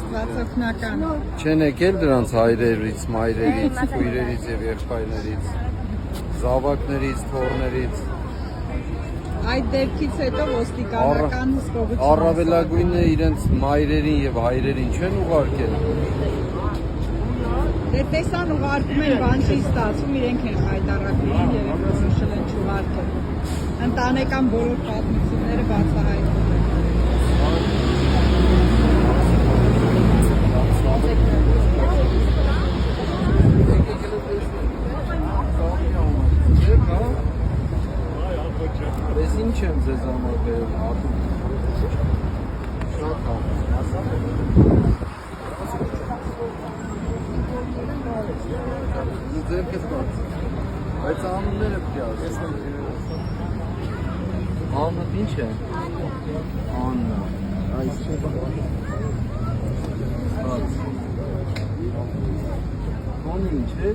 Աստվածօգնական։ Չեն եկել դրանց հայրերից, մայրերից, քույրերից եւ եղբայրներից, զավակներից, թոռներից։ Այդ դեպքից հետո ոստիկանական հսկողություն Առավելագույնը իրենց մայրերին եւ հայրերին չեն ուղարկել։ Դե տեսան ուղարկում են, բան չի ստացվում, իրենք են հայտարարում եւ որոշել են չուղարկել։ Ընտանեկան բոլոր պատմությունները բացահայտվում են։ Ես ինչ եմ ձեզ համար բերել ատում։ Շատ ձերքս բաց։ Բայց անունները պիտի ասեմ։ Անունդ ինչ է։ Աննա։ Այս չէ։ Բաց։ Ոնը ինչ է։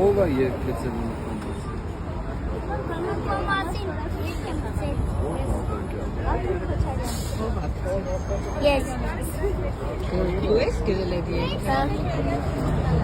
Ով է երկեցել Ես։ Դու ես գրել ես։